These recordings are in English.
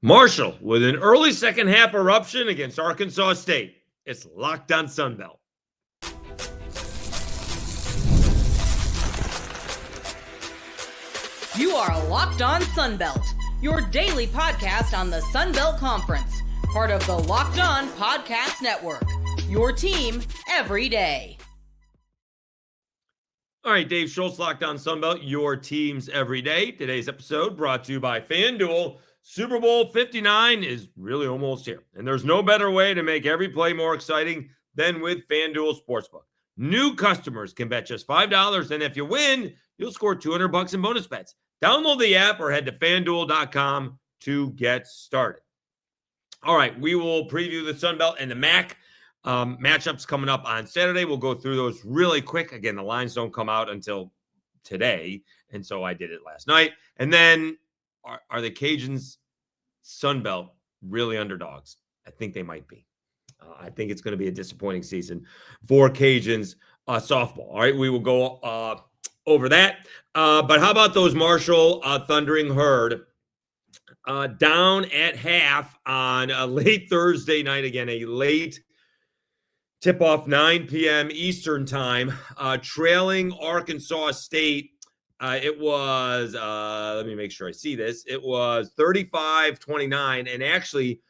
Marshall with an early second half eruption against Arkansas State. It's Locked on Sunbelt. You are Locked on Sunbelt, your daily podcast on the Sunbelt Conference, part of the Locked on Podcast Network, your team every day. All right, Dave Schultz, Locked on Sunbelt, your teams every day. Today's episode brought to you by FanDuel. Super Bowl 59 is really almost here, and there's no better way to make every play more exciting than with FanDuel Sportsbook. New customers can bet just $5, and if you win, you'll score $200 in bonus bets. Download the app or head to FanDuel.com to get started. All right, we will preview the Sunbelt and the MAC matchups coming up on Saturday. We'll go through those really quick. Again, the lines don't come out until today, and so I did it last night. And then are the Cajuns Sunbelt really underdogs? I think they might be. I think it's going to be a disappointing season for Cajuns softball. All right, we will go over that. But how about those Marshall Thundering Herd down at half on a late Thursday night? Again, a late tip-off, 9 p.m. Eastern time, trailing Arkansas State. It was, let me make sure I see this. It was 35-29, and actually,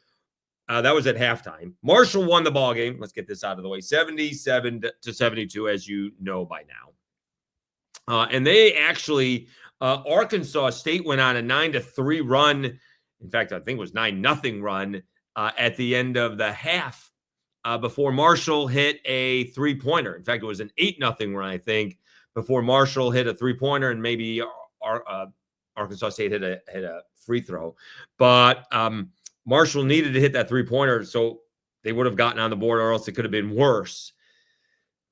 that was at halftime. Marshall won the ball game. Let's get this out of the way. 77-72, as you know by now. And they actually, Arkansas State went on a 9-3 run. In fact, I think it was 9-0 run at the end of the half before Marshall hit a three-pointer. In fact, it was an 8-0 run, I think, before Marshall hit a three-pointer, and maybe Arkansas State hit a free throw. But Marshall needed to hit that three-pointer, so they would have gotten on the board, or else it could have been worse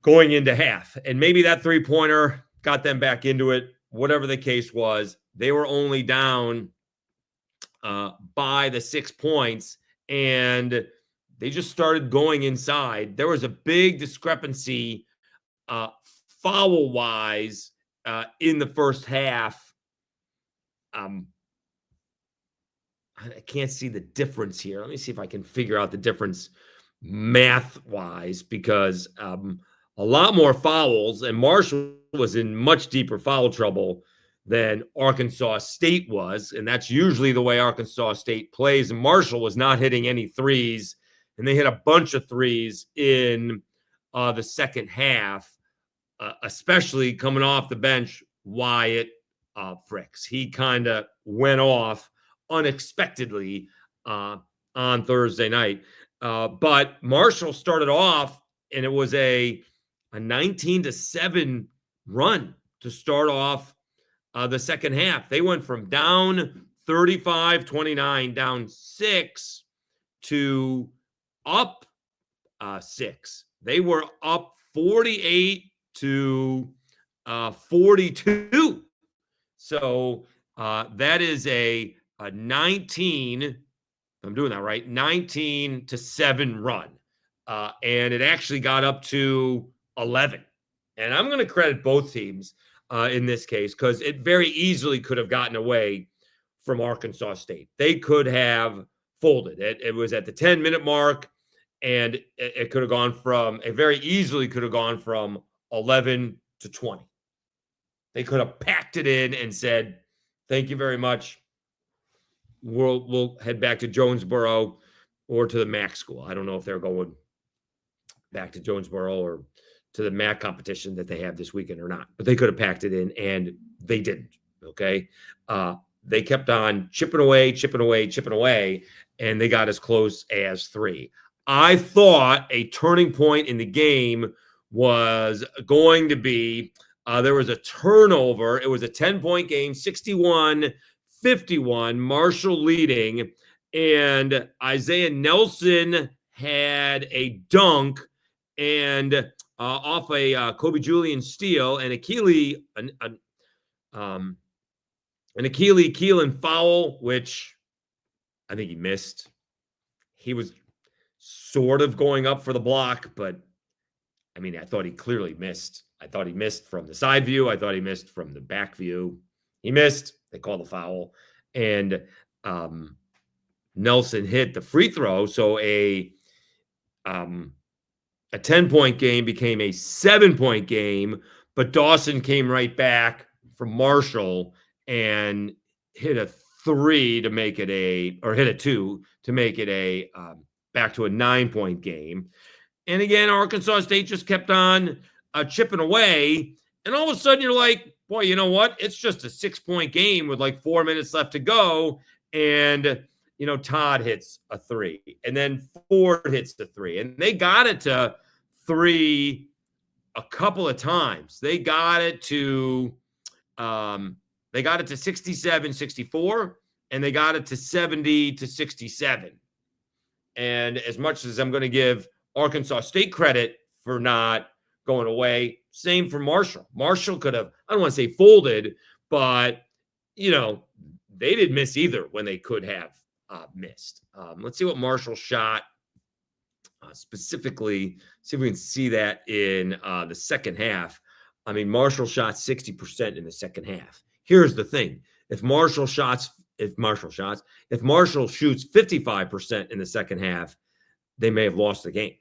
going into half. And maybe that three-pointer got them back into it. Whatever the case was, they were only down by the 6 points, and they just started going inside. There was a big discrepancy foul-wise in the first half. I can't see the difference here. Let me see if I can figure out the difference math-wise, because a lot more fouls, and Marshall was in much deeper foul trouble than Arkansas State was, and that's usually the way Arkansas State plays. And Marshall was not hitting any threes, and they hit a bunch of threes in the second half, especially coming off the bench, Wyatt Fricks. He kind of went off unexpectedly on Thursday night. But Marshall started off, and it was a 19-7 run to start off the second half. They went from down 35-29, down 6 to up 6. They were up 48-42. So that is a 19, I'm doing that right, 19-7 run. And it actually got up to 11. And I'm going to credit both teams in this case, because it very easily could have gotten away from Arkansas State. They could have folded. It was at the 10-minute mark, and it could have gone from, it very easily could have gone from 11 to 20. They could have packed it in and said, thank you very much. We'll head back to Jonesboro or to the MAC school. I don't know if they're going back to Jonesboro or to the MAC competition that they have this weekend or not, but they could have packed it in, and they didn't. Okay. They kept on chipping away, and they got as close as 3. I thought a turning point in the game was going to be, there was a turnover. It was a 10-point game, 61-51, Marshall leading, and Isaiah Nelson had a dunk and off a Kobe Julian steal, and an Achille Keelan foul, which I think he missed. He was sort of going up for the block, but I mean, I thought he clearly missed. I thought he missed from the side view. I thought he missed from the back view. He missed. They called the foul. And Nelson hit the free throw. So a 10-point game became a 7-point game, but Dawson came right back from Marshall and hit a 3 to make it hit a 2 to make it back to a 9-point game. And again, Arkansas State just kept on chipping away. And all of a sudden you're like, boy, you know what? It's just a 6-point game with like 4 minutes left to go. And, Todd hits a 3. And then Ford hits the 3. And they got it to 3 a couple of times. They got it to 67, 64. And they got it to 70 to 67. And as much as I'm going to give Arkansas State credit for not going away, same for Marshall. Marshall could have, I don't want to say folded, but, they didn't miss either when they could have missed. Let's see what Marshall shot specifically, see if we can see that in the second half. I mean, Marshall shot 60% in the second half. Here's the thing. If Marshall shoots 55% in the second half, they may have lost the game.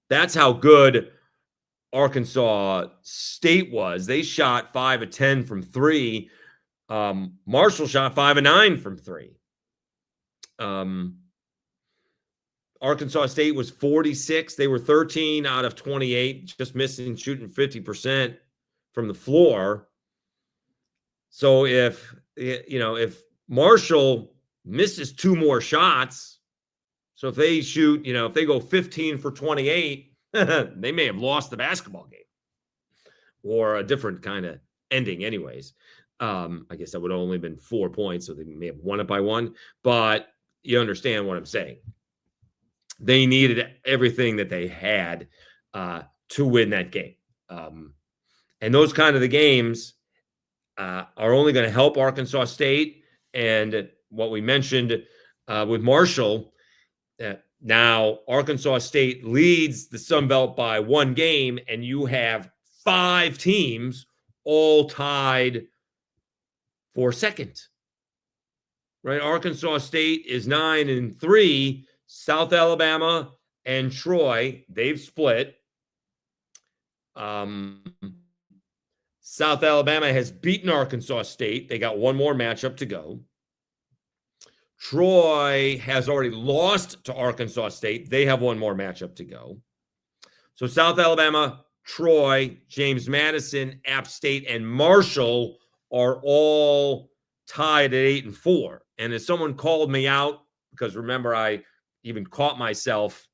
That's how good Arkansas State was. They shot 5 of 10 from 3. Marshall shot 5 of 9 from 3. Arkansas State was 46. They were 13 out of 28, just missing shooting 50% from the floor. So if Marshall misses 2 more shots, so if they shoot, if they go 15 for 28, they may have lost the basketball game or a different kind of ending anyways. I guess that would have only been 4 points, so they may have won it by 1. But you understand what I'm saying. They needed everything that they had to win that game. And those kind of the games are only going to help Arkansas State. And what we mentioned with Marshall, now Arkansas State leads the Sunbelt by 1 game, and you have 5 teams all tied for second. Right? Arkansas State is 9-3. South Alabama and Troy, they've split. South Alabama has beaten Arkansas State. They got 1 more matchup to go. Troy has already lost to Arkansas State. They have 1 more matchup to go. So South Alabama, Troy, James Madison, App State, and Marshall are all tied at 8-4. And as someone called me out, because remember, I even caught myself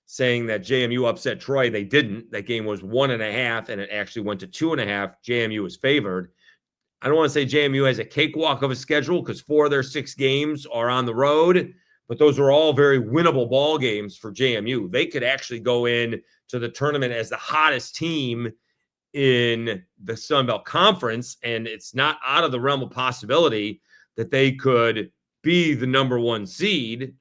saying that JMU upset Troy. They didn't. That game was 1.5, and it actually went to 2.5. JMU was favored. I don't want to say JMU has a cakewalk of a schedule because 4 of their 6 games are on the road, but those are all very winnable ball games for JMU. They could actually go in to the tournament as the hottest team in the Sunbelt Conference, and it's not out of the realm of possibility that they could be the number 1 seed.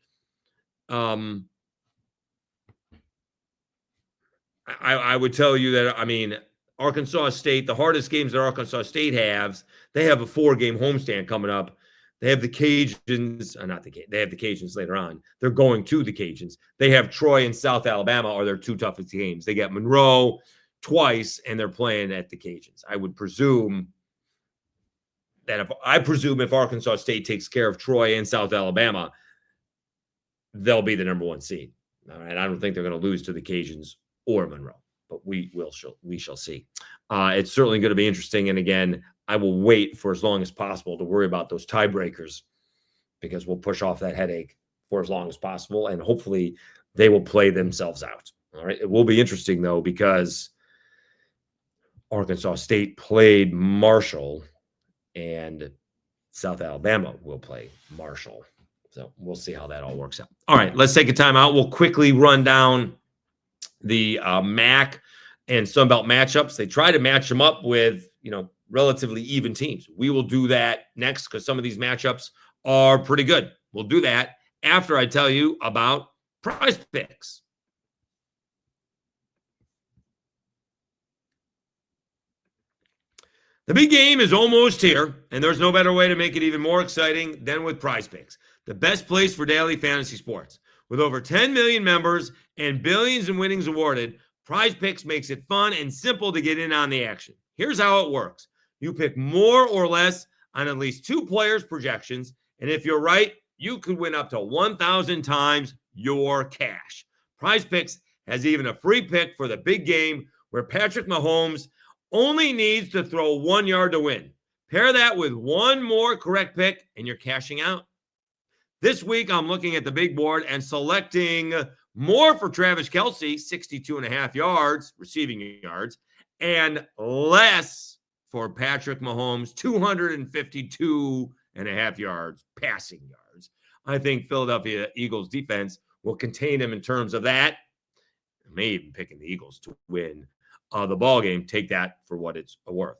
I would tell you that, Arkansas State, the hardest games that Arkansas State has, they have a 4-game homestand coming up. They have the Cajuns, they have the Cajuns later on. They're going to the Cajuns. They have Troy and South Alabama are their 2 toughest games. They got Monroe twice, and they're playing at the Cajuns. I would presume that if Arkansas State takes care of Troy and South Alabama, they'll be the number 1 seed. All right. I don't think they're going to lose to the Cajuns or Monroe, but we shall see. It's certainly going to be interesting. And again, I will wait for as long as possible to worry about those tiebreakers because we'll push off that headache for as long as possible. And hopefully they will play themselves out. All right. It will be interesting though, because Arkansas State played Marshall and South Alabama will play Marshall. So we'll see how that all works out. All right, let's take a time out. We'll quickly run down the MAC and Sunbelt matchups. They try to match them up with, relatively even teams. We will do that next because some of these matchups are pretty good. We'll do that after I tell you about Prize Picks. The big game is almost here, and there's no better way to make it even more exciting than with Prize Picks. the best place for daily fantasy sports. With over 10 million members and billions in winnings awarded, Prize Picks makes it fun and simple to get in on the action. Here's how it works. You pick more or less on at least 2 players' projections, and if you're right, you could win up to 1,000 times your cash. Prize Picks has even a free pick for the big game where Patrick Mahomes only needs to throw 1 yard to win. Pair that with one more correct pick, and you're cashing out. This week, I'm looking at the big board and selecting more for Travis Kelce, 62.5 yards, receiving yards, and less for Patrick Mahomes, 252.5 yards, passing yards. I think Philadelphia Eagles defense will contain him in terms of that. I may even picking the Eagles to win the ball game. Take that for what it's worth.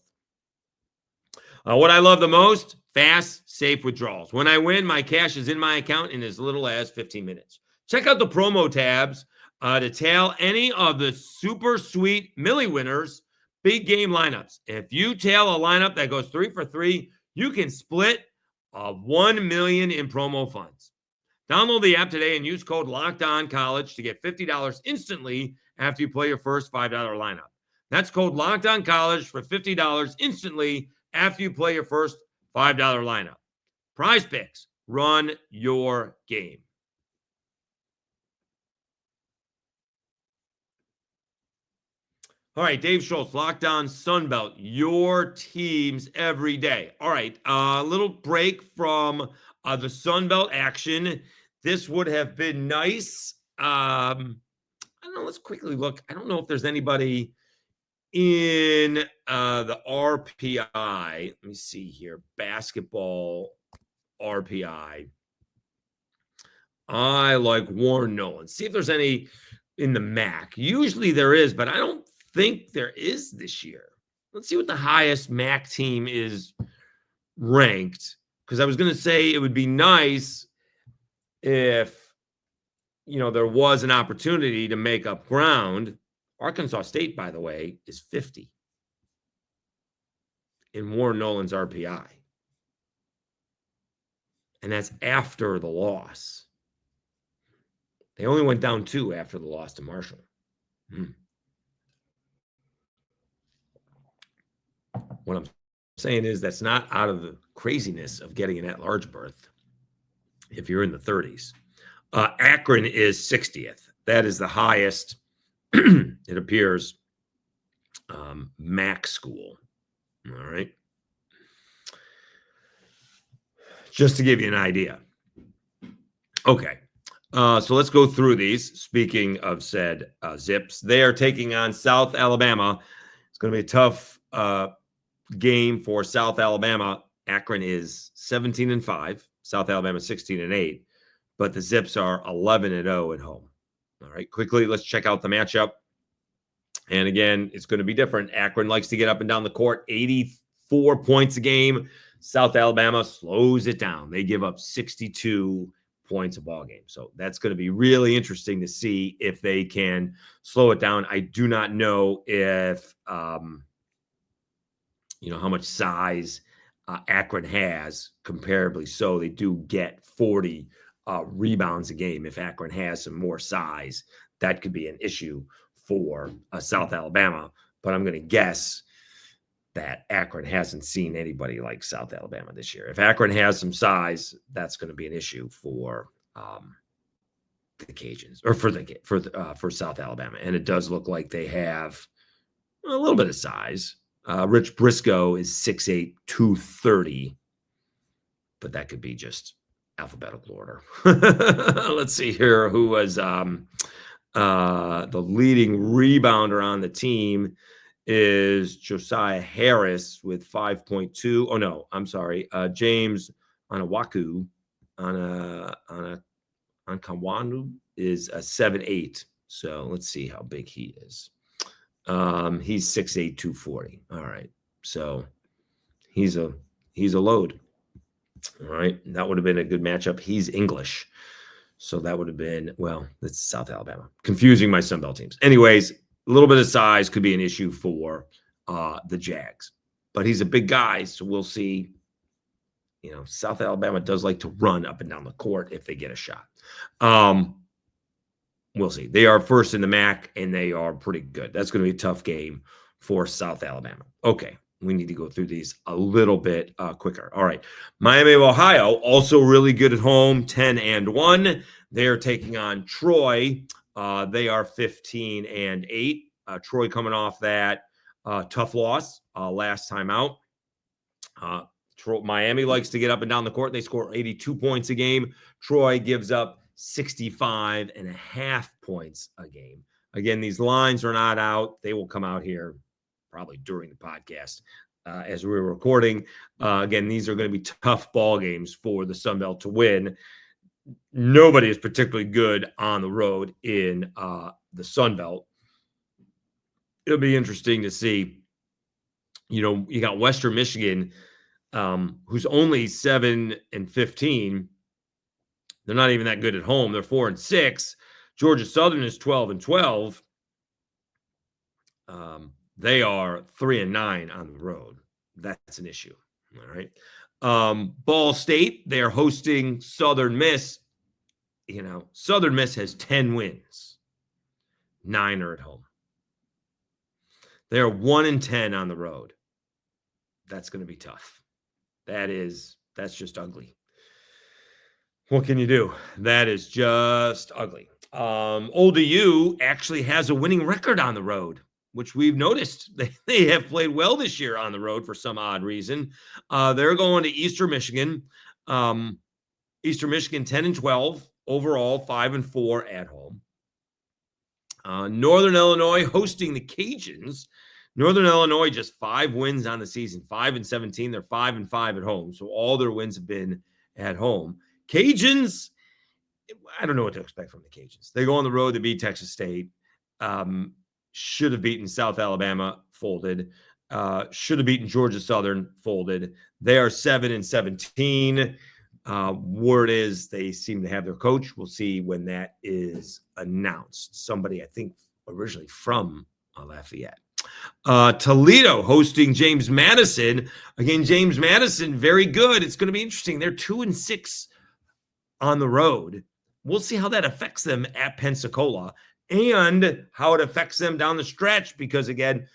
What I love the most, fast, safe withdrawals. When I win, my cash is in my account in as little as 15 minutes. Check out the promo tabs to tail any of the super sweet Millie winners big game lineups. If you tail a lineup that goes 3 for 3, you can split $1 million in promo funds. Download the app today and use code LOCKEDONCollege to get $50 instantly after you play your first $5 lineup. That's code LOCKEDONCollege for $50 instantly after you play your first $5 lineup. Prize Picks, run your game. All right, Dave Schultz, Locked On Sunbelt, your teams every day. All right, a little break from the Sunbelt action. This would have been nice. I don't know, let's quickly look. I don't know if there's anybody in the RPI. Let me see here. Basketball RPI. I like Warren Nolan. See if there's any in the MAC. Usually there is, but I don't think there is this year. Let's see what the highest MAC team is ranked, because I was going to say it would be nice if, there was an opportunity to make up ground. Arkansas State, by the way, is 50 in Warren Nolan's RPI. And that's after the loss. They only went down 2 after the loss to Marshall. What I'm saying is that's not out of the craziness of getting an at-large berth if you're in the 30s. Akron is 60th. That is the highest, it appears, MAC school. All right. Just to give you an idea. Okay. So let's go through these. Speaking of said Zips, they are taking on South Alabama. It's going to be a tough game for South Alabama. Akron is 17-5. South Alabama 16-8. But the Zips are 11-0 at home. All right, quickly, let's check out the matchup. And again, it's going to be different. Akron likes to get up and down the court, 84 points a game. South Alabama slows it down. They give up 62 points a ball game. So that's going to be really interesting to see if they can slow it down. I do not know if, how much size Akron has comparably. So they do get 40 rebounds a game. If Akron has some more size, that could be an issue for South Alabama. But I'm going to guess that Akron hasn't seen anybody like South Alabama this year. If Akron has some size, that's going to be an issue for the Cajuns, or for South Alabama. And it does look like they have a little bit of size. Rich Briscoe is 6'8", 230, but that could be just alphabetical order. Let's see here who was the leading rebounder on the team is Josiah Harris with 5.2. Oh no, I'm sorry. James Anawaku on Kawanu is a 7'8". So let's see how big he is. He's 6'8", 240. All right. So he's a load. All right. That would have been a good matchup. He's English. So that would have been, that's South Alabama. Confusing my Sunbelt teams. Anyways, a little bit of size could be an issue for the Jags. But he's a big guy, so we'll see South Alabama does like to run up and down the court if they get a shot. We'll see. They are first in the MAC, and they are pretty good. That's going to be a tough game for South Alabama. Okay, we need to go through these a little bit quicker. All right, Miami of Ohio, also really good at home, 10-1. They are taking on Troy. They are 15-8. Troy coming off that tough loss last time out. Miami likes to get up and down the court. They score 82 points a game. Troy gives up 65.5 points a game. Again, these lines are not out. They will come out here probably during the podcast as we're recording. Again, these are going to be tough ball games for the Sunbelt to win. Nobody is particularly good on the road in the Sunbelt. It'll be interesting to see. You got Western Michigan, who's only 7-15. They're not even that good at home. They're 4-6. Georgia Southern is 12-12. They are 3-9 on the road. That's an issue. All right. Ball State, they're hosting Southern Miss. Southern Miss has 10 wins. 9 are at home. They're 1-10 on the road. That's going to be tough. That's just ugly. What can you do? That is just ugly. Old U actually has a winning record on the road, which we've noticed. They have played well this year on the road for some odd reason. They're going to Eastern Michigan. Eastern Michigan 10-12 overall, 5-4 at home. Northern Illinois hosting the Cajuns. Northern Illinois just 5 wins on the season, 5-17. They're 5-5 at home. So all their wins have been at home. Cajuns, I don't know what to expect from the Cajuns. They go on the road to beat Texas State. Should have beaten South Alabama, folded. Should have beaten Georgia Southern, folded. They are 7-17. Word is they seem to have their coach. We'll see when that is announced. Somebody, I think, originally from Lafayette. Toledo hosting James Madison. Again, James Madison, very good. It's going to be interesting. They're 2-6 on the road. We'll see how that affects them at Pensacola and how it affects them down the stretch because, again,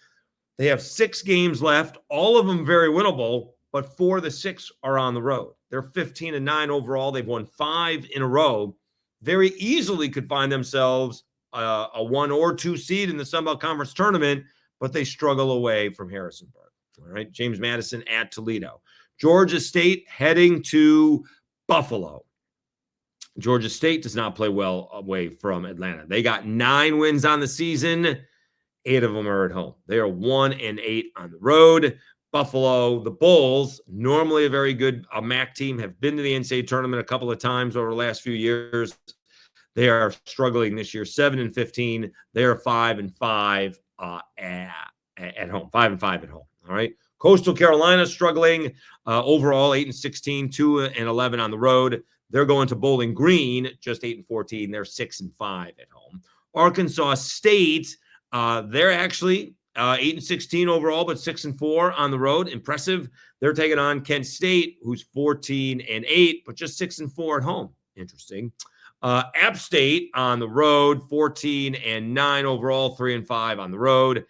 they have 6 games left, all of them very winnable, but 4 of the 6 are on the road. They're 15-9 overall. They've won 5 in a row. Very easily could find themselves a 1 or 2 seed in the Sunbelt Conference tournament, but they struggle away from Harrisonburg. All right, James Madison at Toledo. Georgia State heading to Buffalo. Georgia State does not play well away from Atlanta. They got 9 wins on the season. 8 of them are at home. They are 1-8 on the road. Buffalo, the Bulls, normally a very good MAC team, have been to the NCAA tournament a couple of times over the last few years. They are struggling this year, 7-15. They are 5-5 at home, 5-5 at home. All right. Coastal Carolina struggling overall, 8-16, 2-11 on the road. They're going to Bowling Green, just 8-14. They're 6-5 at home. Arkansas State, they're actually 8-16 overall, but 6-4 on the road. Impressive. They're taking on Kent State, who's 14-8, but just 6-4 at home. Interesting. App State on the road, 14-9 overall, 3-5 on the road.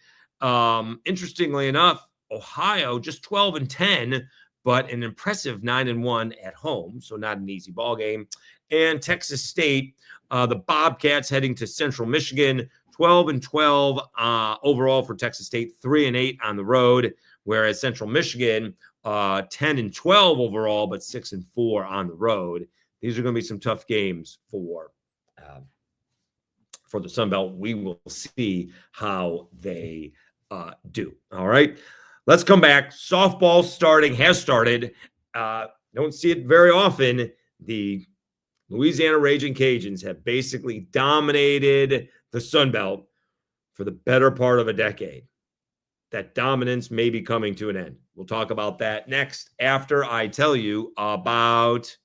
Interestingly enough, Ohio just 12-10, but an impressive 9-1 at home, so not an easy ball game. And Texas State, the Bobcats heading to Central Michigan, 12-12 overall for Texas State, 3-8 on the road, whereas Central Michigan, 10-12 overall, but 6-4 on the road. These are going to be some tough games for the Sun Belt. We will see how they do. All right, let's come back. Softball has started. Don't see it very often. The Louisiana Raging Cajuns have basically dominated the Sun Belt for the better part of a decade. That dominance may be coming to an end. We'll talk about that next after I tell you about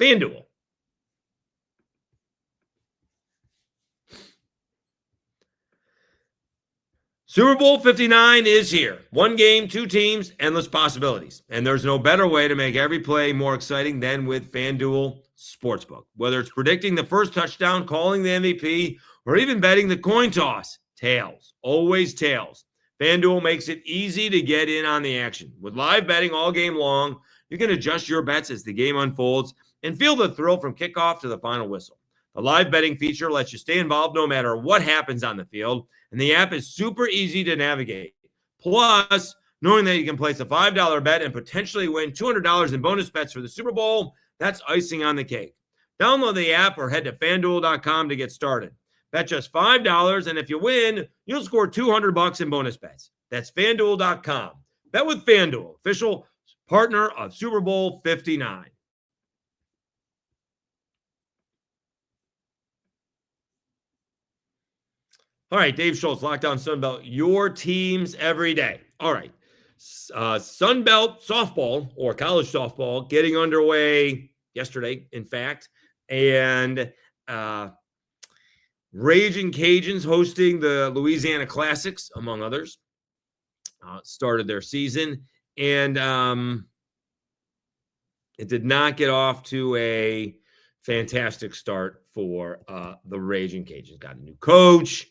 FanDuel. Super Bowl 59 is here. One game, two teams, endless possibilities. And there's no better way to make every play more exciting than with FanDuel Sportsbook. Whether it's predicting the first touchdown, calling the MVP, or even betting the coin toss, tails. Always tails. FanDuel makes it easy to get in on the action. With live betting all game long, you can adjust your bets as the game unfolds and feel the thrill from kickoff to the final whistle. The live betting feature lets you stay involved no matter what happens on the field, and the app is super easy to navigate. Plus, knowing that you can place a $5 bet and potentially win $200 in bonus bets for the Super Bowl, that's icing on the cake. Download the app or head to FanDuel.com to get started. Bet just $5, and if you win, you'll score $200 in bonus bets. That's FanDuel.com. Bet with FanDuel, official partner of Super Bowl 59. All right, Dave Schultz, Lockdown Sunbelt, your teams every day. All right, Sunbelt softball or college softball getting underway yesterday, in fact, and Raging Cajuns hosting the Louisiana Classics, among others, started their season, and it did not get off to a fantastic start for the Raging Cajuns. Got a new coach.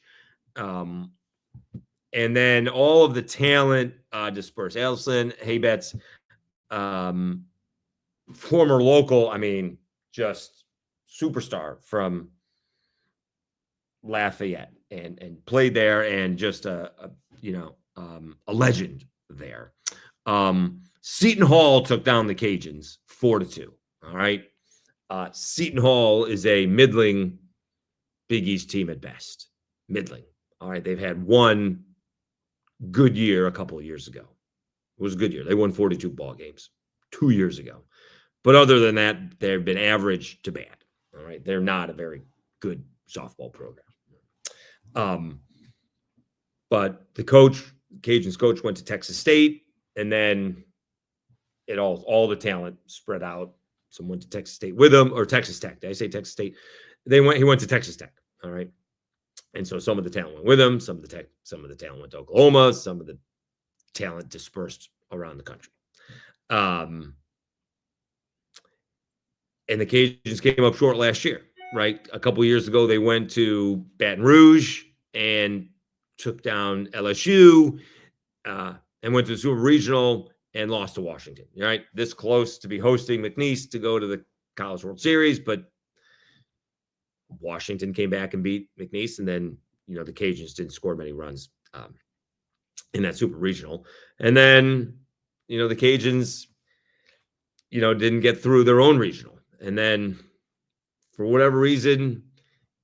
And then all of the talent dispersed. Allison Haybetts, former local, just superstar from Lafayette and played there and just a legend there. Seton Hall took down the Cajuns 4-2. All right. Seton Hall is a middling Big East team at best. Middling. All right. They've had one good year a couple of years ago. It was a good year. They won 42 ball games 2 years ago. But other than that, they've been average to bad. All right. They're not a very good softball program. But the Cajuns coach went to Texas State, and then all the talent spread out. Some went to Texas State with him, or Texas Tech. Did I say Texas State? He went to Texas Tech. All right. And so some of the talent went with him, some of the talent went to Oklahoma, some of the talent dispersed around the country. And the Cajuns came up short last year, right? A couple of years ago, they went to Baton Rouge and took down LSU and went to the Super Regional and lost to Washington, right? This close to be hosting McNeese to go to the College World Series, but Washington came back and beat McNeese, and then, the Cajuns didn't score many runs in that Super Regional. And then, the Cajuns, didn't get through their own regional. And then for whatever reason,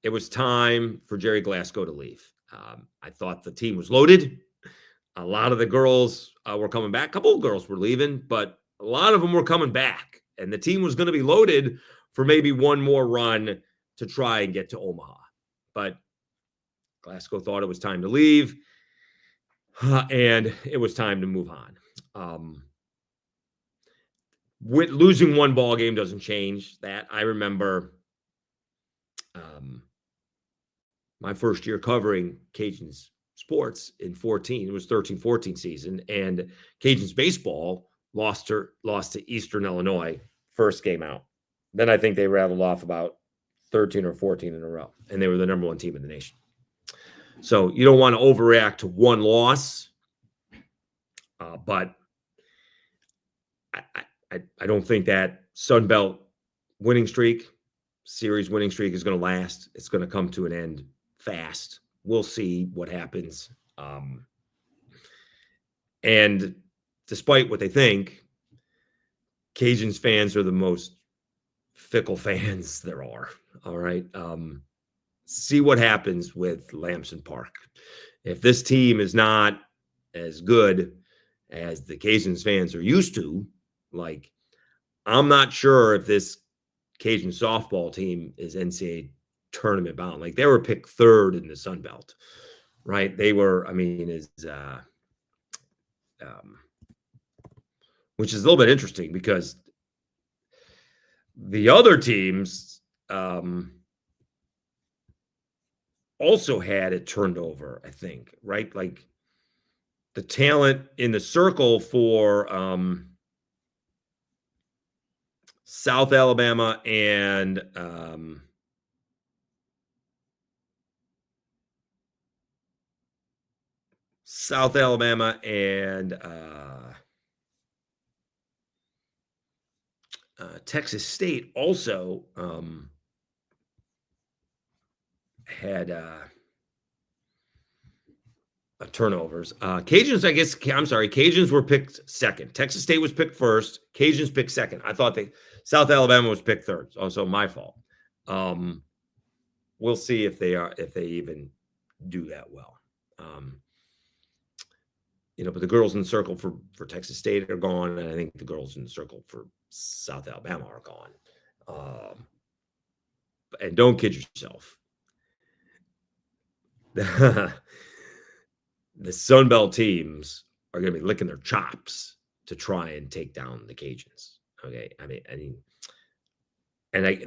it was time for Jerry Glasgow to leave. I thought the team was loaded. A lot of the girls were coming back. A couple of girls were leaving, but a lot of them were coming back. And the team was going to be loaded for maybe one more run to try and get to Omaha. But Glasgow thought it was time to leave, and it was time to move on. With losing one ball game doesn't change that. I remember my first year covering Cajuns sports in 14. It was 13-14 season, and Cajuns baseball lost to Eastern Illinois first game out. Then I think they rattled off about 13 or 14 in a row, and they were the number one team in the nation. So you don't want to overreact to one loss, but I don't think that Sunbelt series winning streak is going to last. It's going to come to an end fast. We'll see what happens. And despite what they think, Cajuns fans are the most fickle fans there are. All right. See what happens with Lamson Park. If this team is not as good as the Cajuns fans are used to, I'm not sure if this Cajun softball team is NCAA tournament bound. They were picked third in the Sun Belt, right? They were, which is a little bit interesting because the other teams also had it turned over, I think, right? the talent in the circle for South Alabama and Texas State also had turnovers. Cajuns were picked second. Texas State was picked first. Cajuns picked second. I thought South Alabama was picked third. Also my fault. We'll see if they even do that well. But the girls in the circle for Texas State are gone, and I think the girls in the circle for South Alabama are gone. And don't kid yourself. The Sunbelt teams are going to be licking their chops to try and take down the Cajuns. Okay,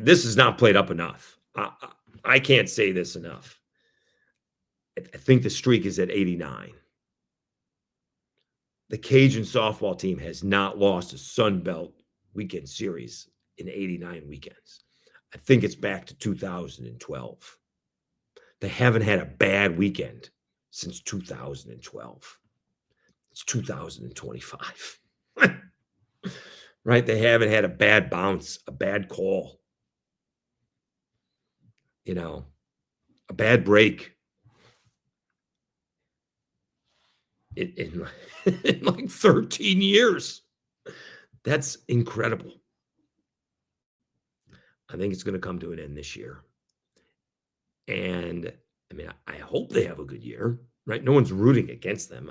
this is not played up enough. I can't say this enough. I think the streak is at 89. The Cajun softball team has not lost a Sunbelt weekend series in 89 weekends. I think it's back to 2012. They haven't had a bad weekend since 2012. It's 2025. Right? They haven't had a bad bounce, a bad call, a bad break. In like 13 years. That's incredible. I think it's going to come to an end this year. And I hope they have a good year, right? No one's rooting against them.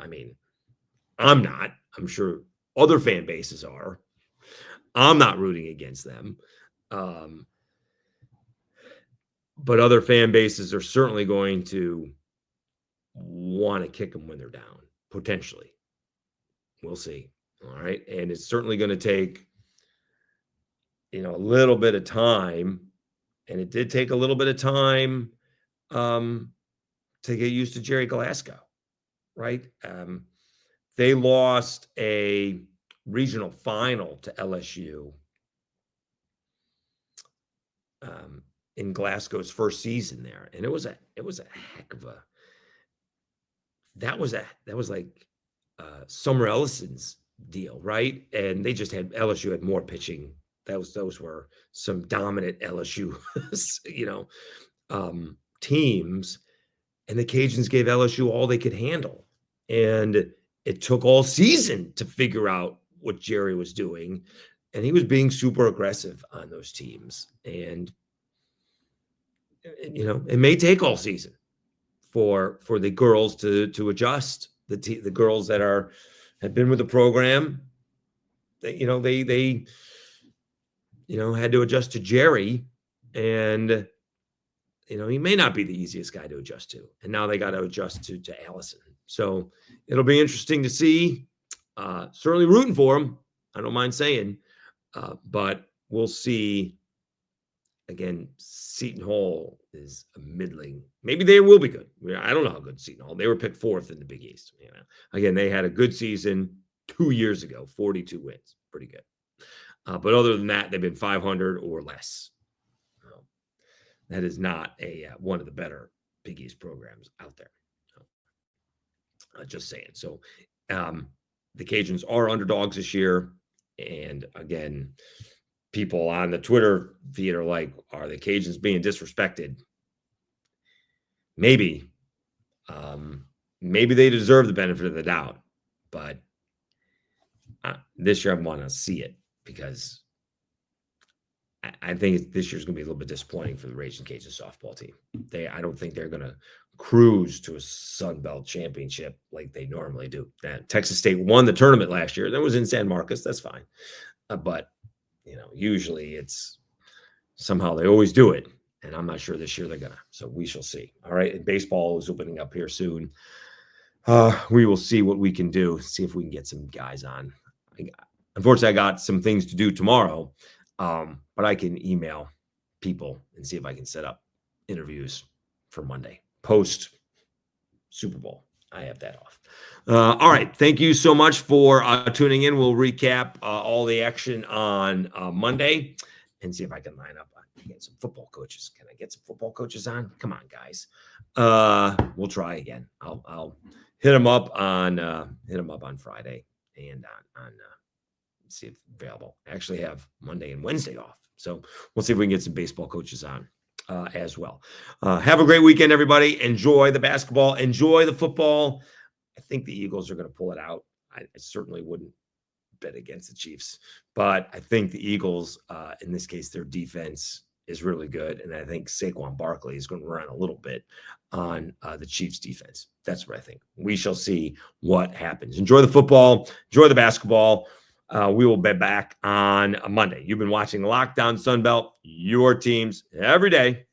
I'm not. I'm sure other fan bases are. I'm not rooting against them. But other fan bases are certainly going to want to kick them when they're down. Potentially. We'll see. All right. And it's certainly going to take, a little bit of time. And it did take a little bit of time to get used to Jerry Glasgow. Right. They lost a regional final to LSU in Glasgow's first season there. And it was a heck of a, that was like Summer Ellison's deal, right? And they just LSU had more pitching. Those were some dominant LSU, teams, and the Cajuns gave LSU all they could handle. And it took all season to figure out what Jerry was doing, and he was being super aggressive on those teams. And it may take all season for the girls to adjust. The girls that have been with the program, they had to adjust to Jerry, and he may not be the easiest guy to adjust to. And now they got to adjust to Allison. So it'll be interesting to see. Certainly rooting for him. I don't mind saying, but we'll see. Again, Seton Hall is a middling. Maybe they will be good. I don't know how good Seton Hall. They were picked fourth in the Big East. Again, they had a good season 2 years ago, 42 wins, pretty good. But other than that, they've been 500 or less. That is not one of the better Big East programs out there. Just saying. So the Cajuns are underdogs this year, and again, people on the Twitter feed are like, are the Cajuns being disrespected? Maybe. Maybe they deserve the benefit of the doubt. But this year I want to see it, because I think this year's going to be a little bit disappointing for the Raging Cajun softball team. I don't think they're going to cruise to a Sunbelt championship like they normally do. Texas State won the tournament last year. That was in San Marcos. That's fine. But usually it's somehow they always do it. And I'm not sure this year they're going to. So we shall see. All right. And baseball is opening up here soon. We will see what we can do. See if we can get some guys on. Unfortunately, I got some things to do tomorrow. But I can email people and see if I can set up interviews for Monday, post Super Bowl. I have that off. All right. Thank you so much for tuning in. We'll recap all the action on Monday and see if I can line up get some football coaches. Can I get some football coaches on? Come on, guys. We'll try again. I'll hit them up on Friday and on see if available. I actually have Monday and Wednesday off, so we'll see if we can get some baseball coaches on as well. Have a great weekend, everybody. Enjoy the basketball. Enjoy the football. I think the Eagles are going to pull it out. I certainly wouldn't bet against the Chiefs, but I think the Eagles, in this case, their defense is really good, and I think Saquon Barkley is going to run a little bit on the Chiefs' defense. That's what I think. We shall see what happens. Enjoy the football. Enjoy the basketball. We will be back on Monday. You've been watching Locked On Sunbelt, your teams every day.